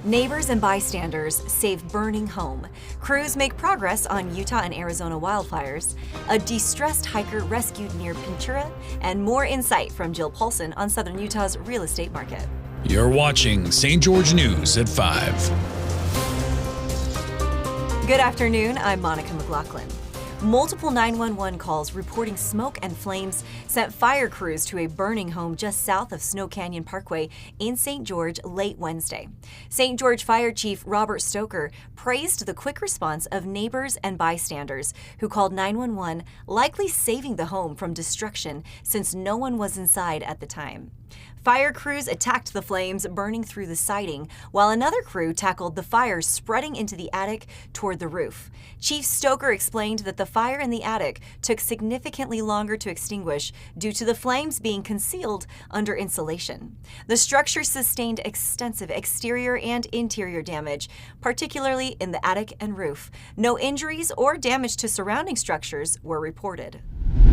Neighbors and bystanders save burning home. Crews make progress on Utah and Arizona wildfires. A distressed hiker rescued near Pintura. And more insight from Jill Paulsen on Southern Utah's real estate market. You're watching St. George News at 5. Good afternoon, I'm Monica McLaughlin. Multiple 911 calls reporting smoke and flames sent fire crews to a burning home just south of Snow Canyon Parkway in St. George late Wednesday. St. George Fire Chief Robert Stoker praised the quick response of neighbors and bystanders who called 911, likely saving the home from destruction since no one was inside at the time. Fire crews attacked the flames burning through the siding, while another crew tackled the fire spreading into the attic toward the roof. Chief Stoker explained that the fire in the attic took significantly longer to extinguish due to the flames being concealed under insulation. The structure sustained extensive exterior and interior damage, particularly in the attic and roof. No injuries or damage to surrounding structures were reported.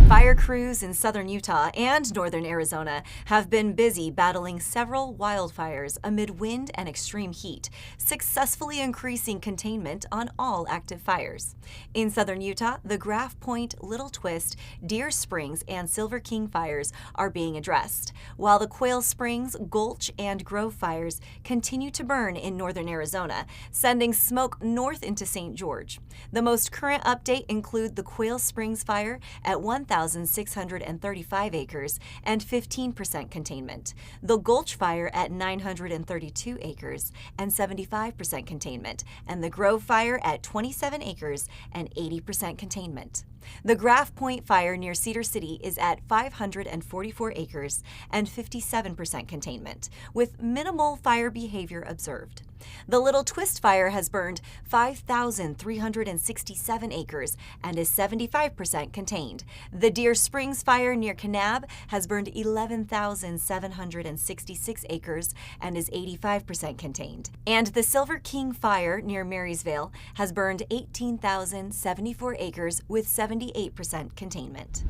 Fire crews in southern Utah and northern Arizona have been busy battling several wildfires amid wind and extreme heat, successfully increasing containment on all active fires. In southern Utah, the Graph Point, Little Twist, Deer Springs, and Silver King fires are being addressed, while the Quail Springs, Gulch, and Grove fires continue to burn in northern Arizona, sending smoke north into St. George. The most current update includes the Quail Springs fire at 1,635 acres and 15% containment. The Gulch fire at 932 acres and 75% containment, and the Grove fire at 27 acres and 80% containment. The Graph Point fire near Cedar City is at 544 acres and 57% containment, with minimal fire behavior observed. The Little Twist fire has burned 5,367 acres and is 75% contained. The Deer Springs fire near Kanab has burned 11,766 acres and is 85% contained. And the Silver King fire near Marysvale has burned 18,074 acres with 78% containment.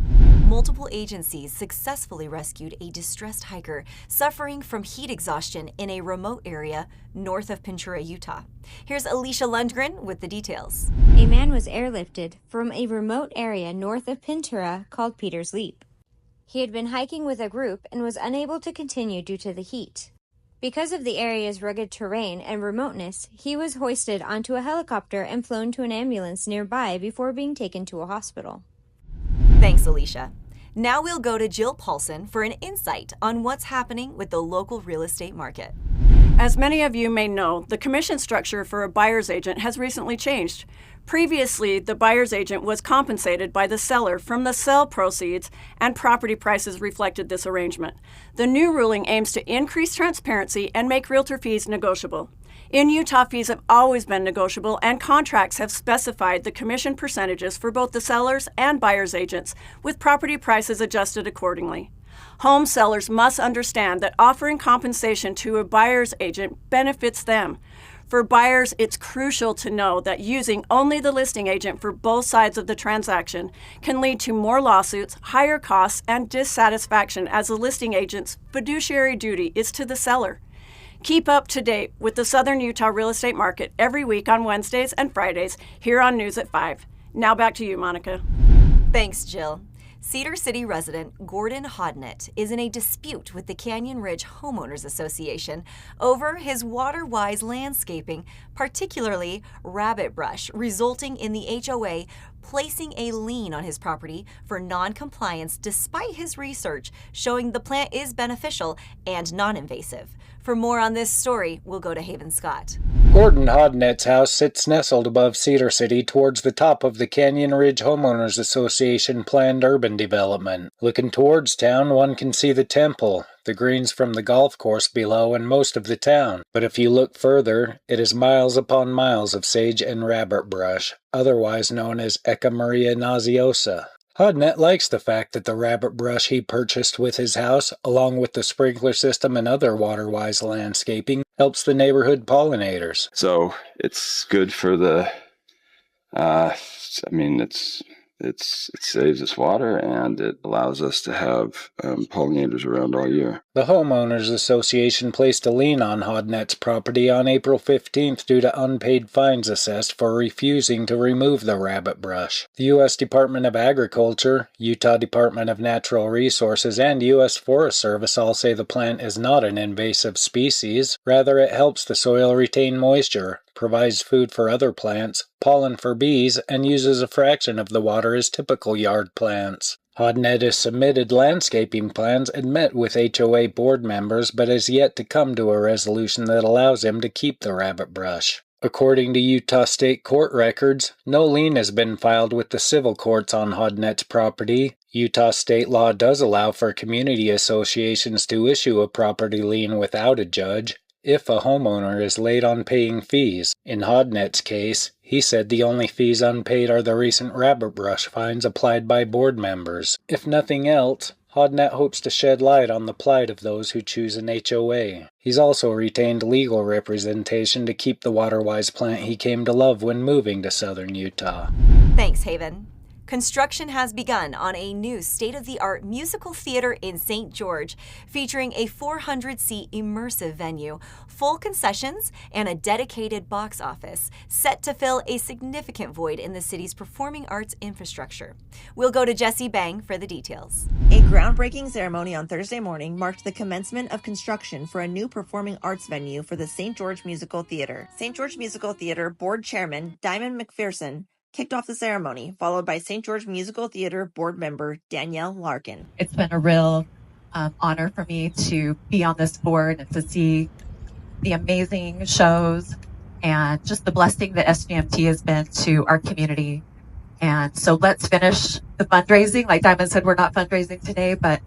Multiple agencies successfully rescued a distressed hiker suffering from heat exhaustion in a remote area north of Pintura, Utah. Here's Alicia Lundgren with the details. A man was airlifted from a remote area north of Pintura called Peter's Leap. He had been hiking with a group and was unable to continue due to the heat. Because of the area's rugged terrain and remoteness, he was hoisted onto a helicopter and flown to an ambulance nearby before being taken to a hospital. Thanks, Alicia. Now we'll go to Jill Paulsen for an insight on what's happening with the local real estate market. As many of you may know, the commission structure for a buyer's agent has recently changed. Previously, the buyer's agent was compensated by the seller from the sale proceeds, and property prices reflected this arrangement. The new ruling aims to increase transparency and make realtor fees negotiable. In Utah, fees have always been negotiable, and contracts have specified the commission percentages for both the sellers and buyer's agents, with property prices adjusted accordingly. Home sellers must understand that offering compensation to a buyer's agent benefits them. For buyers, it's crucial to know that using only the listing agent for both sides of the transaction can lead to more lawsuits, higher costs, and dissatisfaction, as the listing agent's fiduciary duty is to the seller. Keep up to date with the Southern Utah real estate market every week on Wednesdays and Fridays here on News at 5. Now back to you, Monica. Thanks, Jill. Cedar City resident Gordon Hodnett is in a dispute with the Canyon Ridge Homeowners Association over his water-wise landscaping, particularly rabbit brush, resulting in the HOA placing a lien on his property for non-compliance despite his research showing the plant is beneficial and non-invasive. For more on this story, we'll go to Haven Scott. Gordon Hodnett's house sits nestled above Cedar City towards the top of the Canyon Ridge Homeowners Association planned urban development. Looking towards town, one can see the temple, the greens from the golf course below, and most of the town. But if you look further, it is miles upon miles of sage and rabbit brush, otherwise known as Ecca Maria nauseosa. Hodnett likes the fact that the rabbit brush he purchased with his house, along with the sprinkler system and other water-wise landscaping, helps the neighborhood pollinators. So it's good for the, it's It saves us water, and it allows us to have pollinators around all year. The Homeowners Association placed a lien on Hodnett's property on April 15th due to unpaid fines assessed for refusing to remove the rabbit brush. The U.S. Department of Agriculture, Utah Department of Natural Resources, and U.S. Forest Service all say the plant is not an invasive species. Rather, it helps the soil retain moisture, provides food for other plants, pollen for bees, and uses a fraction of the water as typical yard plants. Hodnett has submitted landscaping plans and met with HOA board members, but has yet to come to a resolution that allows him to keep the rabbit brush. According to Utah State Court records, no lien has been filed with the civil courts on Hodnett's property. Utah state law does allow for community associations to issue a property lien without a judge if a homeowner is late on paying fees. In Hodnett's case, he said the only fees unpaid are the recent rabbit brush fines applied by board members. If nothing else, Hodnett hopes to shed light on the plight of those who choose an HOA. He's also retained legal representation to keep the water-wise plant he came to love when moving to southern Utah. Thanks, Haven. Construction has begun on a new state-of-the-art musical theater in St. George, featuring a 400-seat immersive venue, full concessions, and a dedicated box office, set to fill a significant void in the city's performing arts infrastructure. We'll go to Jesse Bang for the details. A groundbreaking ceremony on Thursday morning marked the commencement of construction for a new performing arts venue for the St. George Musical Theater. St. George Musical Theater Board Chairman Diamond McPherson kicked off the ceremony, followed by St. George Musical Theater board member Danielle Larkin. It's been a real honor for me to be on this board and to see the amazing shows and just the blessing that SGMT has been to our community. And so let's finish the fundraising. Like Diamond said, we're not fundraising today, but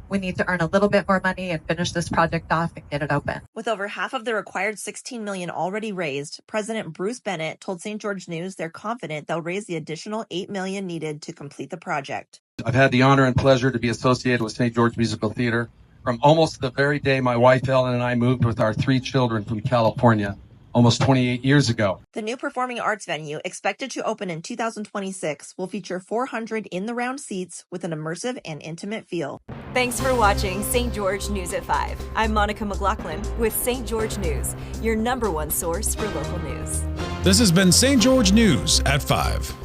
we need to earn a little bit more money and finish this project off and get it open. With over half of the required $16 million already raised, President Bruce Bennett told St. George News they're confident they'll raise the additional $8 million needed to complete the project. I've had the honor and pleasure to be associated with St. George Musical Theater from almost the very day my wife Ellen and I moved with our 3 children from California almost 28 years ago. The new performing arts venue, expected to open in 2026, will feature 400 in-the-round seats with an immersive and intimate feel. Thanks for watching St. George News at 5. I'm Monica McLaughlin with St. George News, your #1 source for local news. This has been St. George News at 5.